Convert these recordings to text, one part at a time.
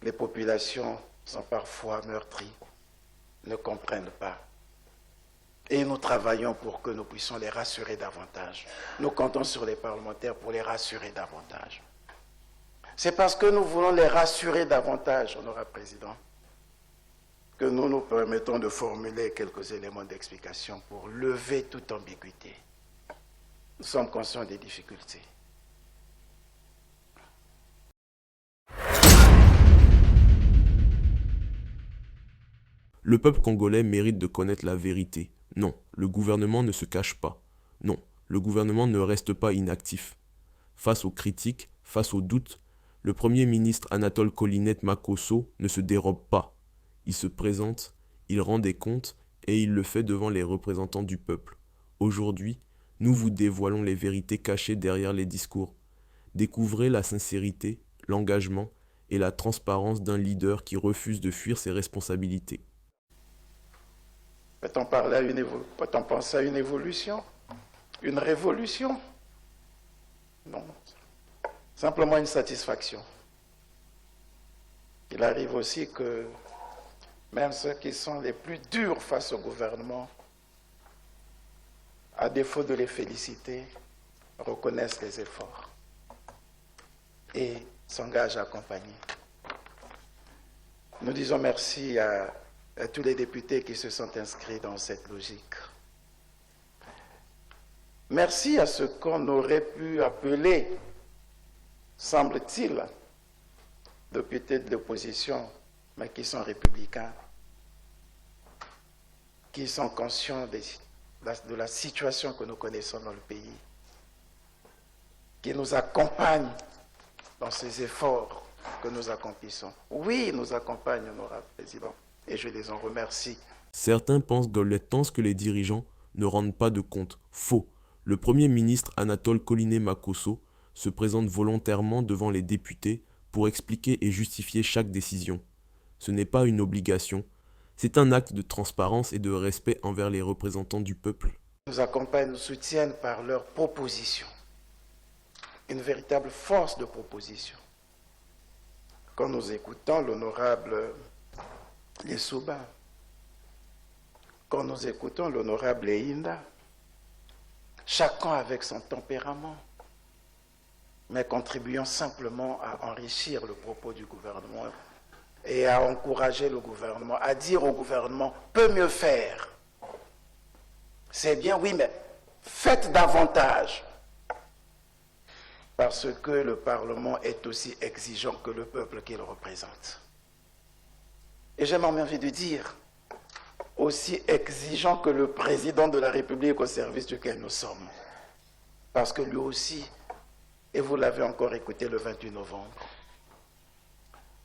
les populations sont parfois meurtries, ne comprennent pas. Et nous travaillons pour que nous puissions les rassurer davantage. Nous comptons sur les parlementaires pour les rassurer davantage. C'est parce que nous voulons les rassurer davantage, Honorable Président, que nous nous permettons de formuler quelques éléments d'explication pour lever toute ambiguïté. Nous sommes conscients des difficultés. Le peuple congolais mérite de connaître la vérité. Non, le gouvernement ne se cache pas. Non, le gouvernement ne reste pas inactif. Face aux critiques, face aux doutes, le Premier ministre Anatole Kolinette Makosso ne se dérobe pas. Il se présente, il rend des comptes et il le fait devant les représentants du peuple. Aujourd'hui, nous vous dévoilons les vérités cachées derrière les discours. Découvrez la sincérité, l'engagement et la transparence d'un leader qui refuse de fuir ses responsabilités. Peut-on penser à une évolution? Une révolution? Non. Simplement une satisfaction. Il arrive aussi que même ceux qui sont les plus durs face au gouvernement, à défaut de les féliciter, reconnaissent les efforts et s'engagent à accompagner. Nous disons merci à tous les députés qui se sont inscrits dans cette logique. Merci à ce qu'on aurait pu appeler, semble-t-il, députés de l'opposition, mais qui sont républicains, qui sont conscients de la situation que nous connaissons dans le pays, qui nous accompagnent dans ces efforts que nous accomplissons. Oui, nous accompagnent, Honorable Président, et je les en remercie. Certains pensent dans les temps que les dirigeants ne rendent pas de compte. Faux. Le Premier ministre Anatole Kolinette Makosso se présente volontairement devant les députés pour expliquer et justifier chaque décision. Ce n'est pas une obligation, c'est un acte de transparence et de respect envers les représentants du peuple. Ils nous accompagnent, nous soutiennent par leurs propositions. Une véritable force de proposition. Quand nous écoutons l'honorable Lissouba, quand nous écoutons l'honorable Einda, chacun avec son tempérament, mais contribuant simplement à enrichir le propos du gouvernement et à encourager le gouvernement, à dire au gouvernement, peut mieux faire. C'est bien, oui, mais faites davantage. Parce que le Parlement est aussi exigeant que le peuple qu'il représente. Et j'ai même envie de dire, aussi exigeant que le président de la République au service duquel nous sommes. Parce que lui aussi, et vous l'avez encore écouté le 28 novembre,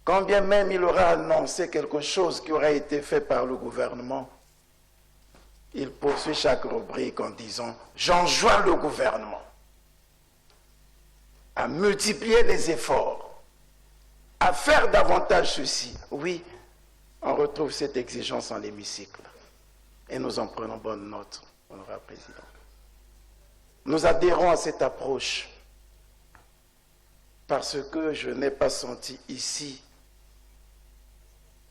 quand bien même il aura annoncé quelque chose qui aura été fait par le gouvernement, il poursuit chaque rubrique en disant « J'enjoins le gouvernement à multiplier les efforts, à faire davantage ceci. » Oui, on retrouve cette exigence en l'hémicycle. Et nous en prenons bonne note, Honorable Président. Nous adhérons à cette approche parce que je n'ai pas senti ici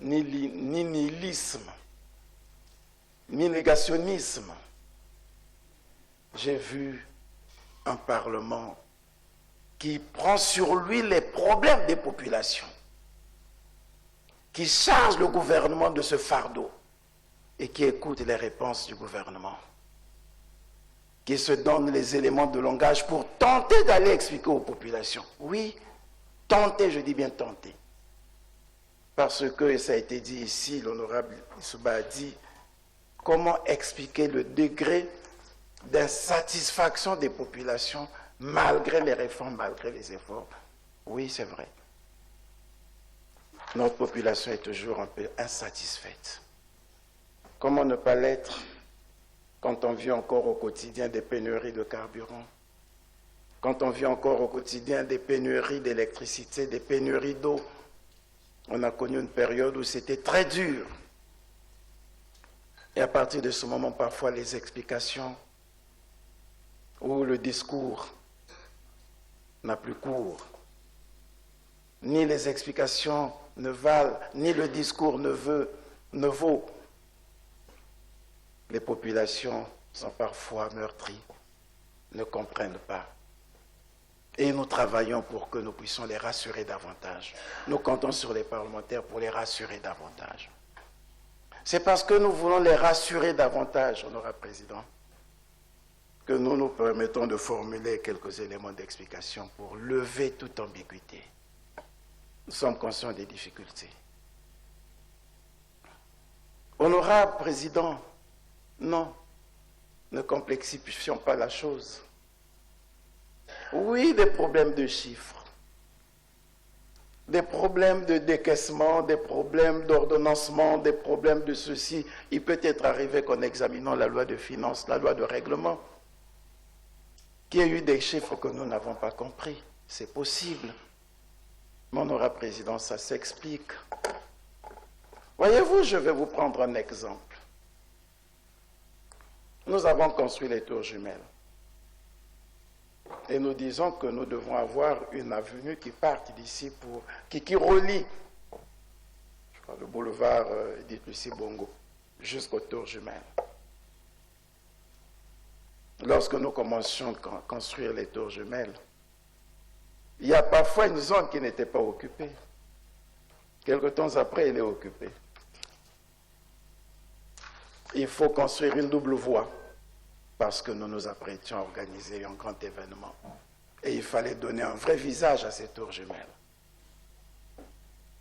ni nihilisme, ni négationnisme. J'ai vu un Parlement qui prend sur lui les problèmes des populations, qui charge le gouvernement de ce fardeau et qui écoute les réponses du gouvernement, qui se donne les éléments de langage pour tenter d'aller expliquer aux populations. Oui, tenter, je dis bien tenter. Parce que, ça a été dit ici, l'honorable Lissouba a dit, comment expliquer le degré d'insatisfaction des populations malgré les réformes, malgré les efforts. Oui, c'est vrai. Notre population est toujours un peu insatisfaite. Comment ne pas l'être quand on vit encore au quotidien des pénuries de carburant, quand on vit encore au quotidien des pénuries d'électricité, des pénuries d'eau. On a connu une période où c'était très dur. Et à partir de ce moment, parfois, les explications ou le discours n'a plus cours, ni les explications ne valent, ni le discours ne vaut. Les populations sont parfois meurtries, ne comprennent pas. Et nous travaillons pour que nous puissions les rassurer davantage. Nous comptons sur les parlementaires pour les rassurer davantage. C'est parce que nous voulons les rassurer davantage, Honorable Président, que nous nous permettons de formuler quelques éléments d'explication pour lever toute ambiguïté. Nous sommes conscients des difficultés. Honorable Président, non, ne complexifions pas la chose. Oui, des problèmes de chiffres, des problèmes de décaissement, des problèmes d'ordonnancement, des problèmes de ceci. Il peut être arrivé qu'en examinant la loi de finances, la loi de règlement, qu'il y ait eu des chiffres que nous n'avons pas compris. C'est possible. Mais Honorable Président, ça s'explique. Voyez-vous, je vais vous prendre un exemple. Nous avons construit les tours jumelles. Et nous disons que nous devons avoir une avenue qui parte d'ici, qui relie le boulevard Edith Lucie Bongo jusqu'au tour jumelles. Lorsque nous commencions à construire les tours jumelles, il y a parfois une zone qui n'était pas occupée. Quelque temps après, elle est occupée. Il faut construire une double voie parce que nous nous apprêtions à organiser un grand événement. Et il fallait donner un vrai visage à ces tours jumelles.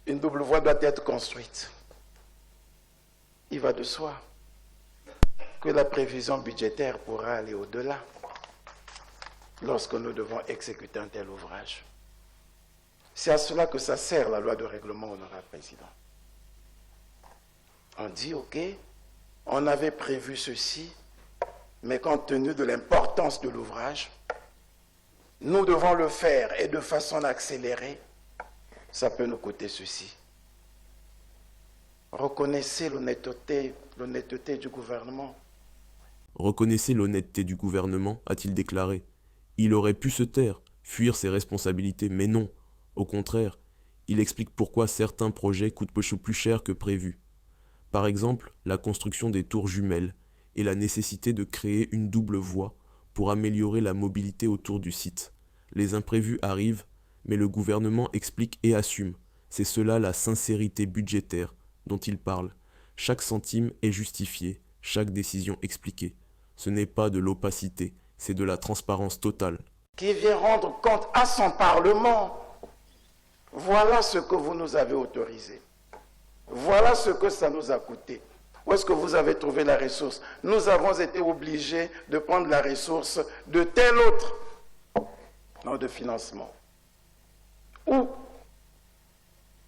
Une double voie doit être construite. Il va de soi que la prévision budgétaire pourra aller au-delà lorsque nous devons exécuter un tel ouvrage. C'est à cela que ça sert la loi de règlement, Honorable Président. On dit, ok, on avait prévu ceci, mais compte tenu de l'importance de l'ouvrage, nous devons le faire et de façon accélérée, ça peut nous coûter ceci. Reconnaissez l'honnêteté du gouvernement. Reconnaissez l'honnêteté du gouvernement, a-t-il déclaré. Il aurait pu se taire, fuir ses responsabilités, mais non. Au contraire, il explique pourquoi certains projets coûtent plus cher que prévu. Par exemple, la construction des tours jumelles et la nécessité de créer une double voie pour améliorer la mobilité autour du site. Les imprévus arrivent, mais le gouvernement explique et assume. C'est cela la sincérité budgétaire dont il parle. Chaque centime est justifié, chaque décision expliquée. Ce n'est pas de l'opacité, c'est de la transparence totale. Qui vient rendre compte à son Parlement. Voilà ce que vous nous avez autorisé. Voilà ce que ça nous a coûté. Où est-ce que vous avez trouvé la ressource? Nous avons été obligés de prendre la ressource de tel autre mode de financement. Ou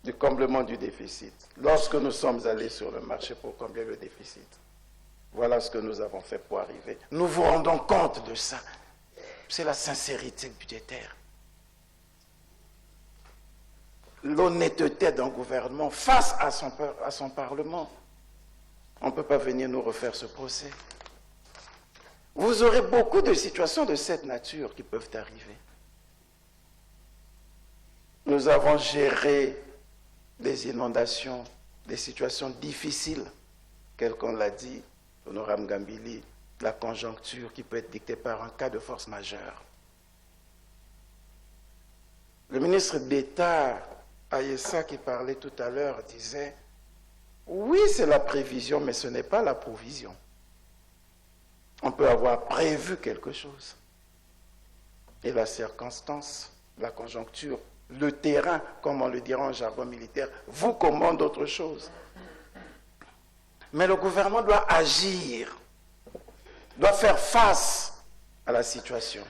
du comblement du déficit. Lorsque nous sommes allés sur le marché pour combler le déficit. Voilà ce que nous avons fait pour arriver. Nous vous rendons compte de ça. C'est la sincérité budgétaire. L'honnêteté d'un gouvernement face à son Parlement. On ne peut pas venir nous refaire ce procès. Vous aurez beaucoup de situations de cette nature qui peuvent arriver. Nous avons géré des inondations, des situations difficiles. Quelqu'un l'a dit, Honorable Gambili, la conjoncture qui peut être dictée par un cas de force majeure. Le ministre d'État, Ayessa, qui parlait tout à l'heure, disait « Oui, c'est la prévision, mais ce n'est pas la provision. On peut avoir prévu quelque chose. Et la circonstance, la conjoncture, le terrain, comme on le dirait en jargon militaire, vous commande autre chose. Mais le gouvernement doit agir, doit faire face à la situation.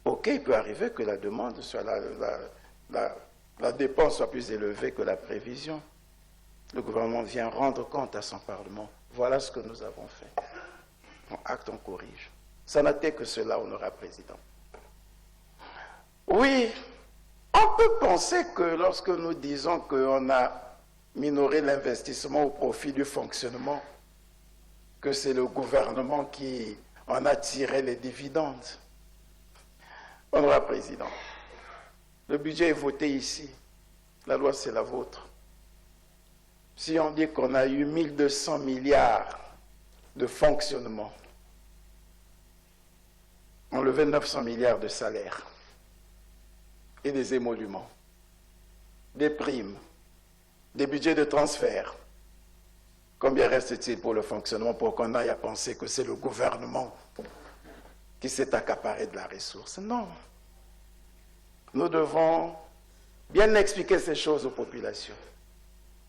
Ok, il peut arriver que la demande soit la dépense soit plus élevée que la prévision. Le gouvernement vient rendre compte à son Parlement. Voilà ce que nous avons fait. On acte, on corrige. Ça n'a été que cela, Honorable Président. Oui, on peut penser que lorsque nous disons qu'on a minoré l'investissement au profit du fonctionnement, que c'est le gouvernement qui en a tiré les dividendes. Honorable Président, le budget est voté ici. La loi, c'est la vôtre. Si on dit qu'on a eu 1200 milliards de fonctionnement, enlever 900 milliards de salaires et des émoluments, des primes, des budgets de transfert, combien reste-t-il pour le fonctionnement pour qu'on aille à penser que c'est le gouvernement qui s'est accaparé de la ressource? Non. Nous devons bien expliquer ces choses aux populations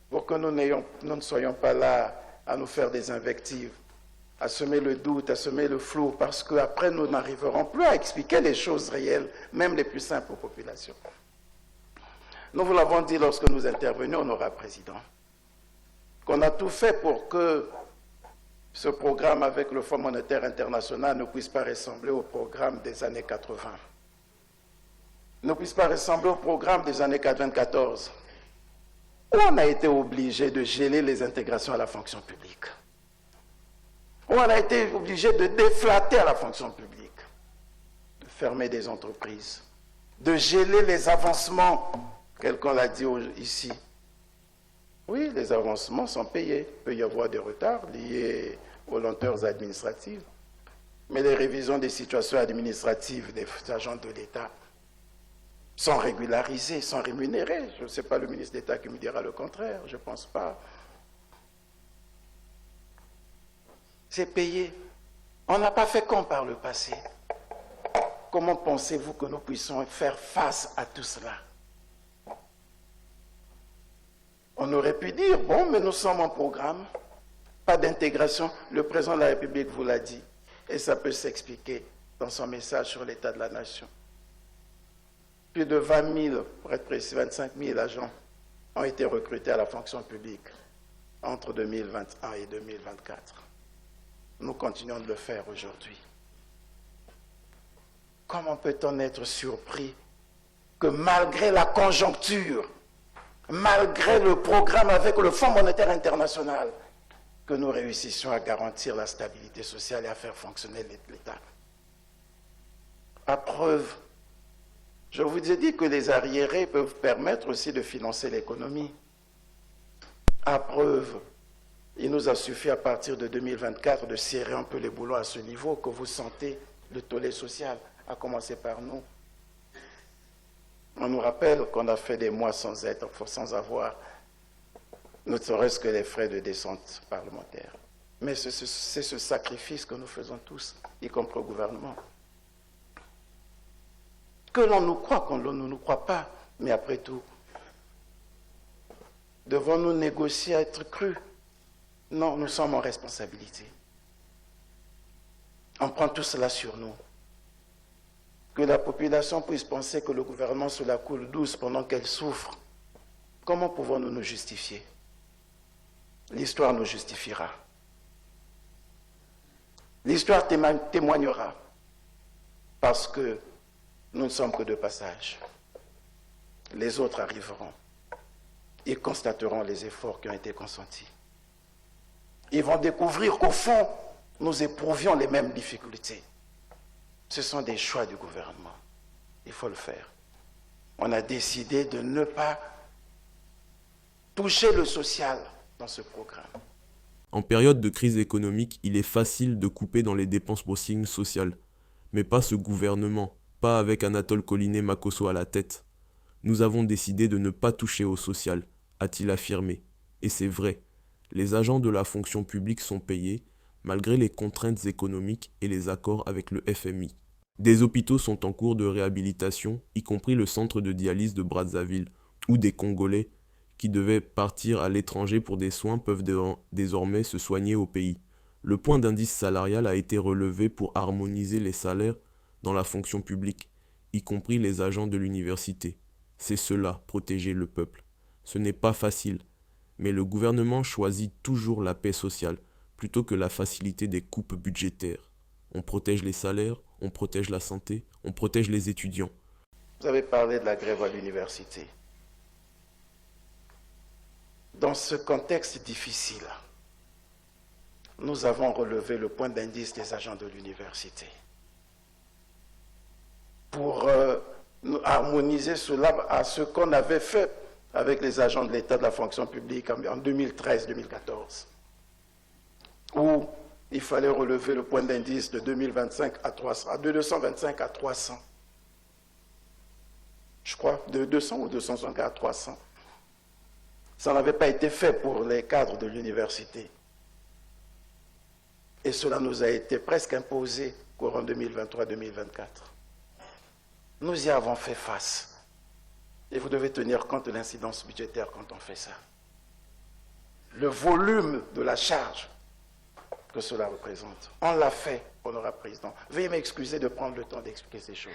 pour que nous ne soyons pas là à nous faire des invectives, à semer le doute, à semer le flou, parce qu'après nous n'arriverons plus à expliquer les choses réelles, même les plus simples aux populations. Nous vous l'avons dit lorsque nous intervenions, honorable président, qu'on a tout fait pour que ce programme avec le Fonds monétaire international ne puisse pas ressembler au programme des années 80. Ne puisse pas ressembler au programme des années 94, où on a été obligé de geler les intégrations à la fonction publique, où on a été obligé de déflater à la fonction publique, de fermer des entreprises, de geler les avancements, quelqu'un l'a dit ici. Oui, les avancements sont payés. Il peut y avoir des retards liés aux lenteurs administratives, mais les révisions des situations administratives des agents de l'État sont régularisés, sont rémunérés. Je ne sais pas le ministre d'État qui me dira le contraire, je ne pense pas. C'est payé. On n'a pas fait comme par le passé. Comment pensez-vous que nous puissions faire face à tout cela? On aurait pu dire, bon, mais nous sommes en programme, pas d'intégration. Le président de la République vous l'a dit, et ça peut s'expliquer dans son message sur l'état de la nation. Plus de 20 000, pour être précis, 25 000 agents ont été recrutés à la fonction publique entre 2021 et 2024. Nous continuons de le faire aujourd'hui. Comment peut-on être surpris que malgré la conjoncture, malgré le programme avec le Fonds monétaire international, que nous réussissions à garantir la stabilité sociale et à faire fonctionner l'État? À preuve, je vous ai dit que les arriérés peuvent permettre aussi de financer l'économie. À preuve, il nous a suffi à partir de 2024 de serrer un peu les boulons à ce niveau que vous sentez le tollé social, à commencer par nous. On nous rappelle qu'on a fait des mois sans avoir, ne serait-ce que les frais de descente parlementaire. Mais c'est ce sacrifice que nous faisons tous, y compris au gouvernement. Que l'on nous croit, qu'on ne nous croit pas, mais après tout, devons-nous négocier à être crus? Non, nous sommes en responsabilité. On prend tout cela sur nous. Que la population puisse penser que le gouvernement se la coule douce pendant qu'elle souffre. Comment pouvons-nous nous justifier? L'histoire nous justifiera. L'histoire témoignera. Parce que nous ne sommes que de passage. Les autres arriveront. Ils constateront les efforts qui ont été consentis. Ils vont découvrir qu'au fond, nous éprouvions les mêmes difficultés. Ce sont des choix du gouvernement. Il faut le faire. On a décidé de ne pas toucher le social dans ce programme. En période de crise économique, il est facile de couper dans les dépenses pour signes sociales. Mais pas ce gouvernement, pas avec Anatole Collinet-Makosso à la tête. Nous avons décidé de ne pas toucher au social, a-t-il affirmé. Et c'est vrai, les agents de la fonction publique sont payés, malgré les contraintes économiques et les accords avec le FMI. Des hôpitaux sont en cours de réhabilitation, y compris le centre de dialyse de Brazzaville, où des Congolais qui devaient partir à l'étranger pour des soins peuvent désormais se soigner au pays. Le point d'indice salarial a été relevé pour harmoniser les salaires dans la fonction publique, y compris les agents de l'université. C'est cela, protéger le peuple. Ce n'est pas facile, mais le gouvernement choisit toujours la paix sociale, plutôt que la facilité des coupes budgétaires. On protège les salaires, on protège la santé, on protège les étudiants. Vous avez parlé de la grève à l'université. Dans ce contexte difficile, nous avons relevé le point d'indice des agents de l'université pour harmoniser cela à ce qu'on avait fait avec les agents de l'État de la fonction publique en 2013-2014, où il fallait relever le point d'indice de 2025 à 300, de 225 à 300. Je crois, de 200 ou 250 à 300. Ça n'avait pas été fait pour les cadres de l'université. Et cela nous a été presque imposé courant 2023-2024. Nous y avons fait face. Et vous devez tenir compte de l'incidence budgétaire quand on fait ça. Le volume de la charge que cela représente. On l'a fait, honorable président. Veuillez m'excuser de prendre le temps d'expliquer ces choses.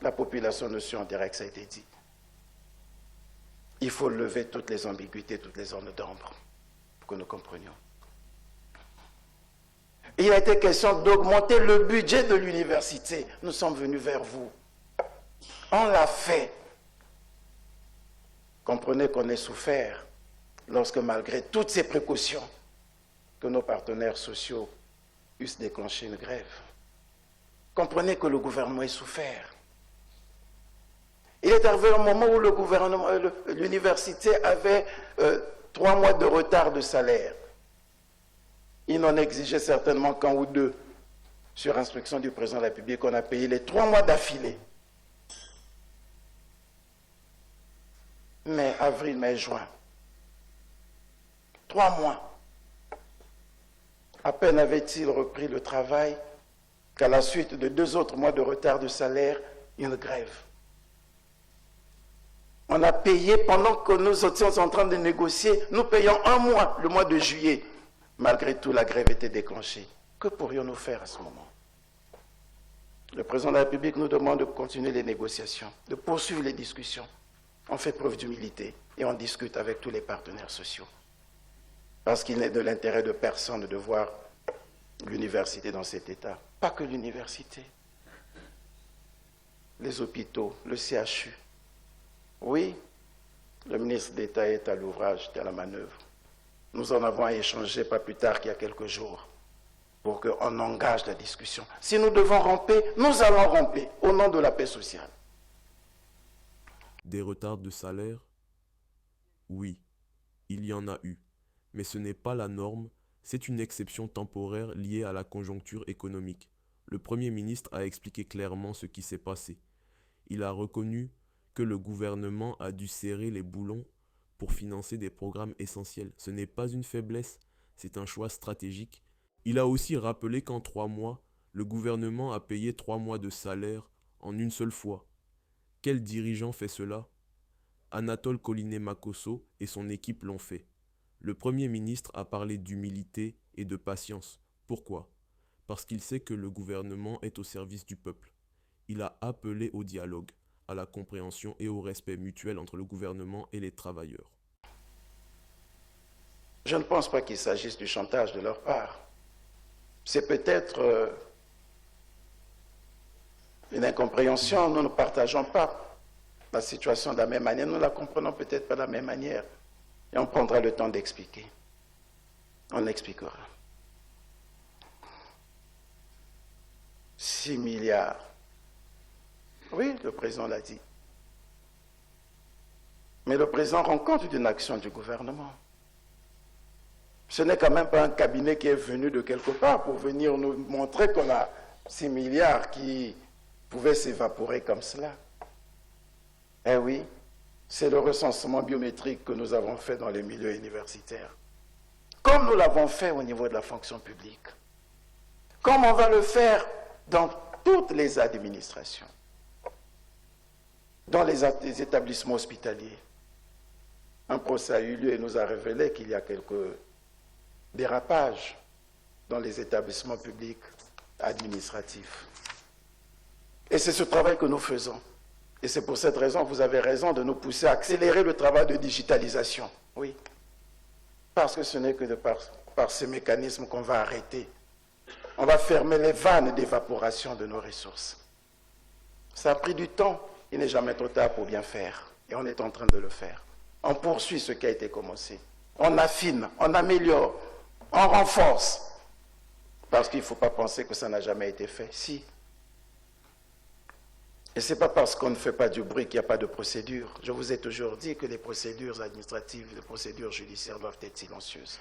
La population ne suit en direct, ça a été dit. Il faut lever toutes les ambiguïtés, toutes les zones d'ombre, pour que nous comprenions. Il a été question d'augmenter le budget de l'université. Nous sommes venus vers vous. On l'a fait. Comprenez qu'on ait souffert lorsque, malgré toutes ces précautions, que nos partenaires sociaux eussent déclenché une grève. Comprenez que le gouvernement ait souffert. Il est arrivé un moment où le gouvernement, l'université avait 3 mois de retard de salaire. Il n'en exigeait certainement qu'un ou deux. Sur instruction du président de la République, on a payé les 3 mois d'affilée. Mai, avril, mai, juin. 3 mois. À peine avait-il repris le travail qu'à la suite de 2 autres mois de retard de salaire, une grève. On a payé pendant que nous étions en train de négocier, nous payons 1 mois, le mois de juillet. Malgré tout, la grève était déclenchée. Que pourrions-nous faire à ce moment? Le président de la République nous demande de continuer les négociations, de poursuivre les discussions. On fait preuve d'humilité et on discute avec tous les partenaires sociaux. Parce qu'il n'est de l'intérêt de personne de voir l'université dans cet état. Pas que l'université. Les hôpitaux, le CHU. Oui, le ministre d'État est à l'ouvrage, est à la manœuvre. Nous en avons échangé pas plus tard qu'il y a quelques jours pour qu'on engage la discussion. Si nous devons ramper, nous allons ramper au nom de la paix sociale. Des retards de salaire? Oui, il y en a eu. Mais ce n'est pas la norme, c'est une exception temporaire liée à la conjoncture économique. Le Premier ministre a expliqué clairement ce qui s'est passé. Il a reconnu que le gouvernement a dû serrer les boulons pour financer des programmes essentiels. Ce n'est pas une faiblesse, c'est un choix stratégique. Il a aussi rappelé qu'en 3 mois, le gouvernement a payé 3 mois de salaire en une seule fois. Quel dirigeant fait cela? Anatole Collinet-Makosso et son équipe l'ont fait. Le Premier ministre a parlé d'humilité et de patience. Pourquoi? Parce qu'il sait que le gouvernement est au service du peuple. Il a appelé au dialogue, à la compréhension et au respect mutuel entre le gouvernement et les travailleurs. Je ne pense pas qu'il s'agisse du chantage de leur part. C'est peut-être une incompréhension. Nous ne partageons pas la situation de la même manière. Nous ne la comprenons peut-être pas de la même manière. Et on prendra le temps d'expliquer. On expliquera. 6 milliards. Oui, le président l'a dit. Mais le président rend compte d'une action du gouvernement. Ce n'est quand même pas un cabinet qui est venu de quelque part pour venir nous montrer qu'on a 6 milliards qui pouvaient s'évaporer comme cela. Eh oui, c'est le recensement biométrique que nous avons fait dans les milieux universitaires. Comme nous l'avons fait au niveau de la fonction publique. Comme on va le faire dans toutes les administrations. Dans les établissements hospitaliers. Un procès a eu lieu et nous a révélé qu'il y a quelques dérapages dans les établissements publics administratifs. Et c'est ce travail que nous faisons. Et c'est pour cette raison, vous avez raison de nous pousser à accélérer le travail de digitalisation. Oui. Parce que ce n'est que par ces mécanismes qu'on va arrêter. On va fermer les vannes d'évaporation de nos ressources. Ça a pris du temps. Il n'est jamais trop tard pour bien faire. Et on est en train de le faire. On poursuit ce qui a été commencé. On affine, on améliore, on renforce. Parce qu'il ne faut pas penser que ça n'a jamais été fait. Si. Et ce n'est pas parce qu'on ne fait pas du bruit qu'il n'y a pas de procédure. Je vous ai toujours dit que les procédures administratives, les procédures judiciaires doivent être silencieuses.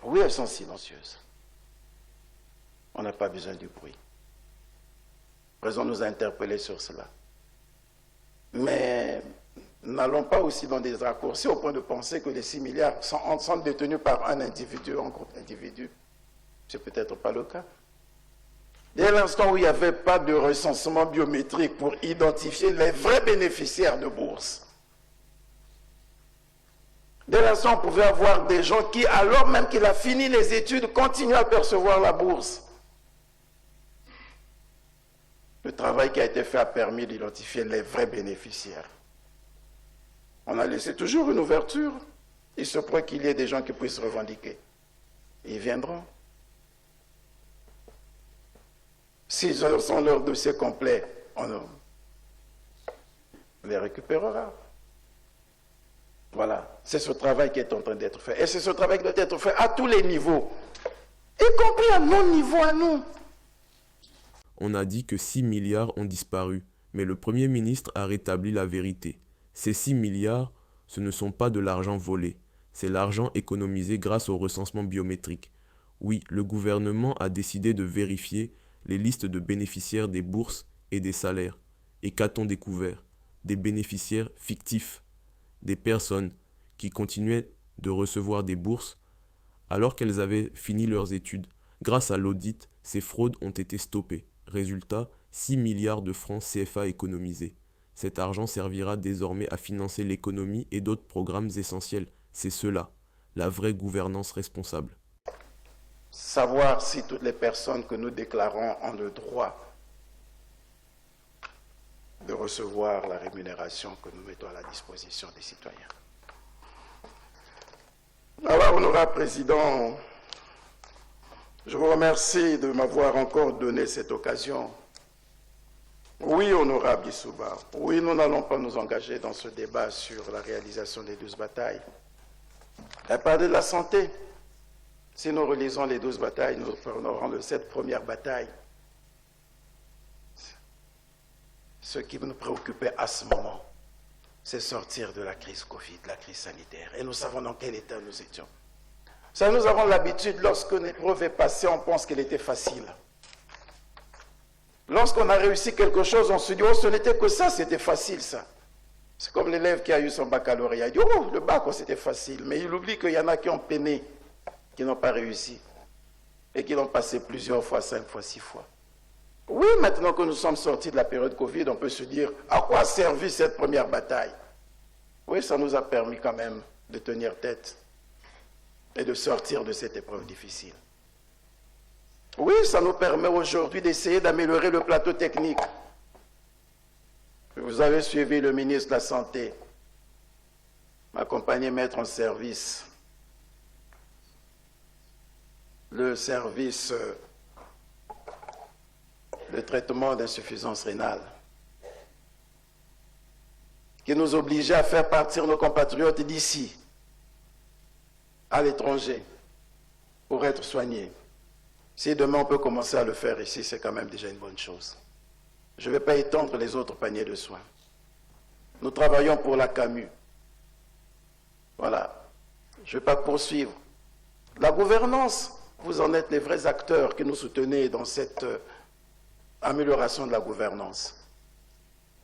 Oui, elles sont silencieuses. On n'a pas besoin du bruit. Le président nous a interpellés sur cela. Mais n'allons pas aussi dans des raccourcis au point de penser que les 6 milliards sont détenus par un individu, un groupe d'individus. Ce n'est peut-être pas le cas. Dès l'instant où il n'y avait pas de recensement biométrique pour identifier les vrais bénéficiaires de bourse, dès l'instant où on pouvait avoir des gens qui, alors même qu'il a fini les études, continuent à percevoir la bourse. Le travail qui a été fait a permis d'identifier les vrais bénéficiaires. On a laissé toujours une ouverture. Il se pourrait qu'il y ait des gens qui puissent revendiquer. Ils viendront. S'ils ont leur dossier complet, on les récupérera. Voilà, c'est ce travail qui est en train d'être fait. Et c'est ce travail qui doit être fait à tous les niveaux, y compris à nos niveaux, à nous. On a dit que 6 milliards ont disparu, mais le Premier ministre a rétabli la vérité. Ces 6 milliards, ce ne sont pas de l'argent volé, c'est l'argent économisé grâce au recensement biométrique. Oui, le gouvernement a décidé de vérifier les listes de bénéficiaires des bourses et des salaires. Et qu'a-t-on découvert? Des bénéficiaires fictifs, des personnes qui continuaient de recevoir des bourses alors qu'elles avaient fini leurs études. Grâce à l'audit, ces fraudes ont été stoppées. Résultat, 6 milliards de francs CFA économisés. Cet argent servira désormais à financer l'économie et d'autres programmes essentiels. C'est cela, la vraie gouvernance responsable. Savoir si toutes les personnes que nous déclarons ont le droit de recevoir la rémunération que nous mettons à la disposition des citoyens. Alors, honorable président, je vous remercie de m'avoir encore donné cette occasion. Oui, honorable Issouba, oui, nous n'allons pas nous engager dans ce débat sur la réalisation des 12 batailles. Elle parlait de la santé. Si nous relisons les 12 batailles, nous aurons cette première bataille. Ce qui nous préoccupait à ce moment, c'est sortir de la crise Covid, la crise sanitaire. Et nous savons dans quel état nous étions. Ça, nous avons l'habitude, lorsque l'épreuve est passée, on pense qu'elle était facile. Lorsqu'on a réussi quelque chose, on se dit, oh, ce n'était que ça, c'était facile ça. C'est comme l'élève qui a eu son baccalauréat. Il dit, oh, le bac, c'était facile. Mais il oublie qu'il y en a qui ont peiné, qui n'ont pas réussi. Et qui l'ont passé plusieurs fois, 5 fois, 6 fois. Oui, maintenant que nous sommes sortis de la période Covid, on peut se dire, à quoi a servi cette première bataille? Oui, ça nous a permis quand même de tenir tête et de sortir de cette épreuve difficile. Oui, ça nous permet aujourd'hui d'essayer d'améliorer le plateau technique. Vous avez suivi le ministre de la Santé, m'accompagner mettre en service le service de traitement d'insuffisance rénale, qui nous obligeait à faire partir nos compatriotes d'ici, à l'étranger, pour être soignés. Si demain on peut commencer à le faire ici, c'est quand même déjà une bonne chose. Je ne vais pas étendre les autres paniers de soins. Nous travaillons pour la CAMU. Voilà. Je ne vais pas poursuivre. La gouvernance, vous en êtes les vrais acteurs qui nous soutenez dans cette amélioration de la gouvernance.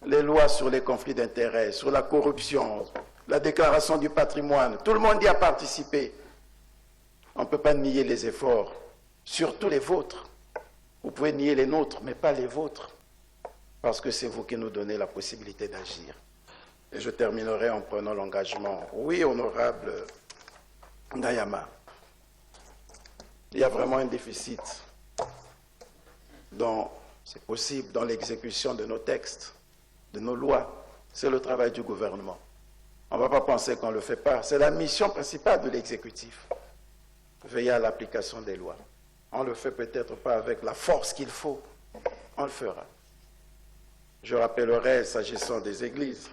Les lois sur les conflits d'intérêts, sur la corruption, la déclaration du patrimoine, tout le monde y a participé. On ne peut pas nier les efforts, surtout les vôtres. Vous pouvez nier les nôtres, mais pas les vôtres, parce que c'est vous qui nous donnez la possibilité d'agir. Et je terminerai en prenant l'engagement. Oui, honorable Ngayama, il y a vraiment un déficit c'est possible, dans l'exécution de nos textes, de nos lois. C'est le travail du gouvernement. On ne va pas penser qu'on ne le fait pas. C'est la mission principale de l'exécutif. Veiller à l'application des lois. On ne le fait peut-être pas avec la force qu'il faut. On le fera. Je rappellerai, s'agissant des églises,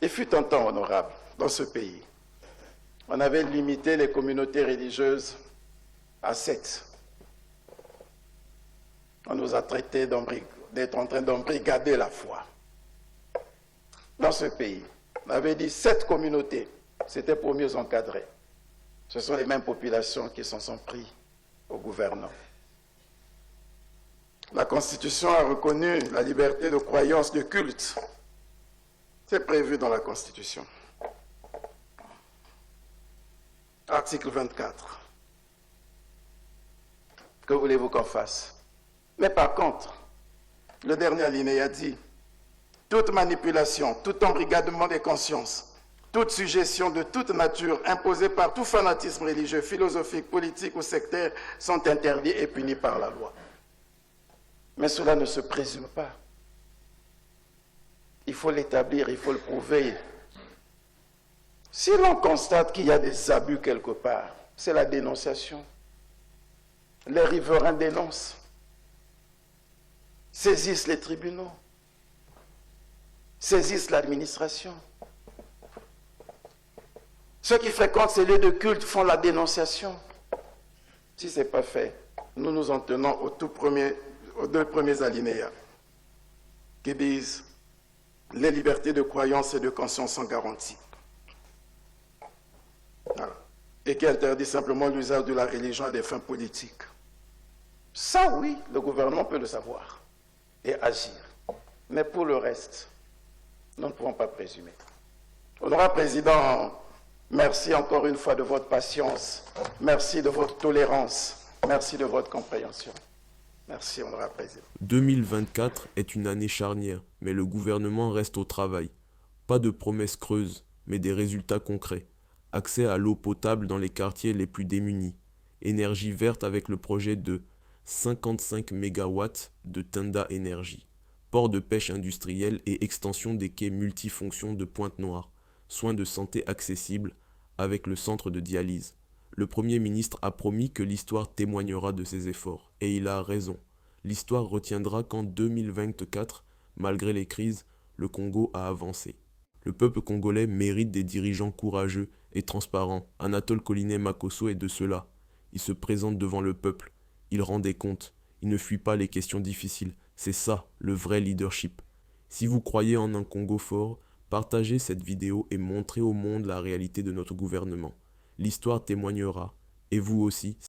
il fut un temps honorable dans ce pays. On avait limité les communautés religieuses à 7. On nous a traités d'être en train d'embrigader la foi. Dans ce pays, on avait dit 7 communautés, c'était pour mieux encadrer. Ce sont les mêmes populations qui s'en sont pris au gouvernement. La Constitution a reconnu la liberté de croyance, de culte. C'est prévu dans la Constitution. Article 24. Que voulez-vous qu'on fasse? Mais par contre, le dernier alinéa dit « Toute manipulation, tout embrigadement des consciences, toute suggestion de toute nature imposée par tout fanatisme religieux, philosophique, politique ou sectaire sont interdits et punis par la loi. » Mais cela ne se présume pas. Il faut l'établir, il faut le prouver. Si l'on constate qu'il y a des abus quelque part, c'est la dénonciation. Les riverains dénoncent, saisissent les tribunaux, saisissent l'administration. Ceux qui fréquentent ces lieux de culte font la dénonciation. Si ce n'est pas fait, nous nous en tenons aux 2 premiers alinéas qui disent « Les libertés de croyance et de conscience sont garanties ». Voilà. Et qui interdit simplement l'usage de la religion à des fins politiques. Ça, oui, le gouvernement peut le savoir et agir. Mais pour le reste, nous ne pouvons pas présumer. Honorable Président, merci encore une fois de votre patience. Merci de votre tolérance. Merci de votre compréhension. Merci, Honorable Président. 2024 est une année charnière, mais le gouvernement reste au travail. Pas de promesses creuses, mais des résultats concrets. Accès à l'eau potable dans les quartiers les plus démunis. Énergie verte avec le projet de 55 MW de Tenda Énergie. Port de pêche industriel et extension des quais multifonctions de Pointe-Noire. Soins de santé accessibles avec le centre de dialyse. Le Premier ministre a promis que l'histoire témoignera de ses efforts. Et il a raison. L'histoire retiendra qu'en 2024, malgré les crises, le Congo a avancé. Le peuple congolais mérite des dirigeants courageux et transparents. Anatole Collinet Makosso est de cela. Il se présente devant le peuple. Il rend des comptes. Il ne fuit pas les questions difficiles. C'est ça, le vrai leadership. Si vous croyez en un Congo fort, partagez cette vidéo et montrez au monde la réalité de notre gouvernement. L'histoire témoignera. Et vous aussi,